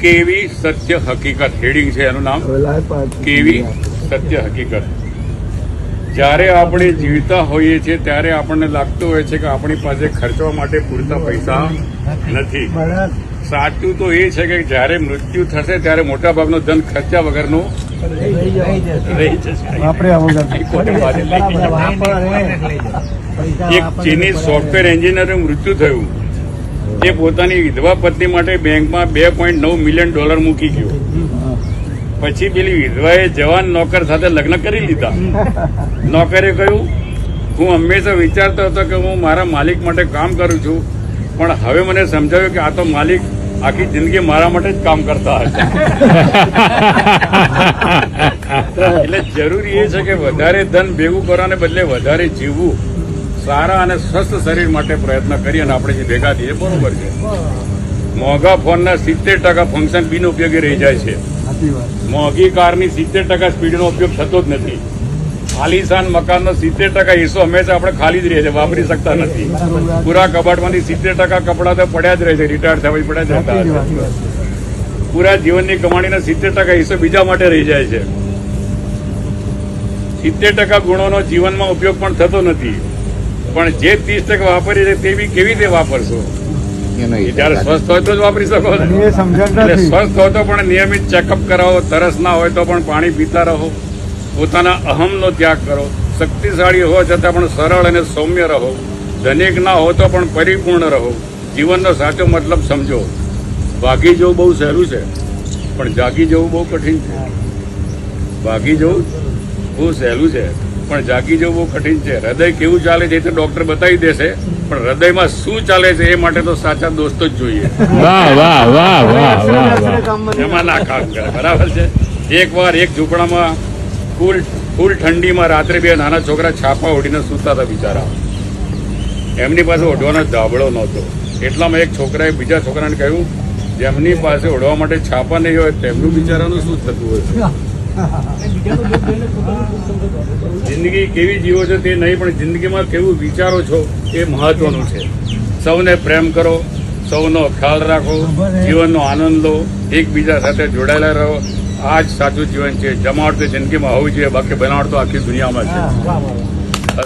કેવી સત્ય હકીકત હેડિંગ છે એનું નામ, કેવી સત્ય હકીકત. જ્યારે આપણે જીવતા હોઈએ છીએ ત્યારે આપણને લાગતું હોય છે કે આપણી પાસે ખર્ચવા માટે પૂરતા પૈસા નથી. સાચું તો એ છે કે જ્યારે મૃત્યુ થશે ત્યારે મોટાભાગનું ધન ખર્ચા વગરનું રહી જશે. એક ચીની સોફ્ટવેર એન્જિનિયરનું મૃત્યુ થયું. જે પોતાની વિધવા પત્ની માટે બેંકમાં $2.9 મિલિયન મૂકી ગયો. પછી પેલી વિધવાએ જવાન નોકર સાથે લગ્ન કરી લીધા. નોકરે કહ્યું, હું હંમેશા વિચારતો હતો કે હું મારા માલિક માટે કામ કરું છું, પણ હવે મને સમજાવ્યું કે આ તો માલિક આખી જિંદગી મારા માટે જ કામ કરતા હતા. એટલે જરૂરી એ છે કે વધારે ધન ભેગું કરવાને બદલે વધારે જીવવું, સારા અને સ્વસ્થ શરીર માટે પ્રયત્ન કરીએ અને આપણે જે ભેગા થઈએ બરોબર છે. મોંઘા ફોનના 70% ફંક્શન બિનઉપયોગી રહી જાય છે. મોંઘી કારની 70% સ્પીડનો ઉપયોગ થતો જ નથી. આલીશાન મકાનનો 70% હિસ્સો હંમેશા આપણે ખાલી જ રહે છે, વાપરી શકતા નથી. પૂરા કબાટમાંથી 70% કપડા તો પડ્યા જ રહે છે, રિટાયર થયા પછી પડ્યા જ રહેતા. પૂરા જીવનની કમાણીનો 70% હિસ્સો બીજા માટે રહી જાય છે. 70% ગુણોનો જીવનમાં ઉપયોગ પણ થતો નથી. પણ જે 30% વાપરી છે તે બી કેવી રીતે વાપરશો? જયારે સ્વસ્થ હોય તો જ વાપરી શકો. એટલે સ્વસ્થ હોય તો પણ નિયમિત ચેકઅપ કરાવો, તરસ ના હોય તો પણ પાણી પીતા રહો, પોતાના અહમનો ત્યાગ કરો, શક્તિશાળી હોવા છતાં પણ સરળ અને સૌમ્ય રહો, ધનિક ના હો તો પણ પરિપૂર્ણ રહો, જીવનનો સાચો મતલબ સમજો. ભાગી જવું બહુ સહેલું છે, પણ જાગી જવું બહુ કઠિન છે. ભાગી જવું બહુ સહેલું છે, પણ જાગી જવું બહુ કઠિન છે. હૃદય કેવું ચાલે છે એ તો ડોક્ટર બતાવી દેશે, પણ હૃદયમાં શું ચાલે છે એ માટે તો સાચા દોસ્તો જ જોઈએ. એમાં ના કામ કરે. બરાબર છે. એક વાર એક ઝૂંપડામાં ફૂલ ઠંડીમાં રાત્રે બે નાના છોકરા છાપા ઓઢીને સૂતા હતા. બિચારા, એમની પાસે ઓઢવાનો ધાબળો નહોતો. એટલામાં એક છોકરાએ બીજા છોકરાને કહ્યું, જેમની પાસે ઓઢવા માટે છાપા નહીં હોય તેમનું બિચારાનું શું થતું હોય? જિંદગી કેવી જીવો છો તે નહીં, પણ જિંદગીમાં કેવું વિચારો છો એ મહત્વનું છે. સૌને પ્રેમ કરો, સૌનો ખ્યાલ રાખો, જીવનનો આનંદ લો, એકબીજા સાથે જોડાયેલા રહો. આ જ સાચું જીવન છે. જમાવટ તો જિંદગીમાં હોવી જોઈએ, બાકી બનાવટ તો આખી દુનિયામાં છે.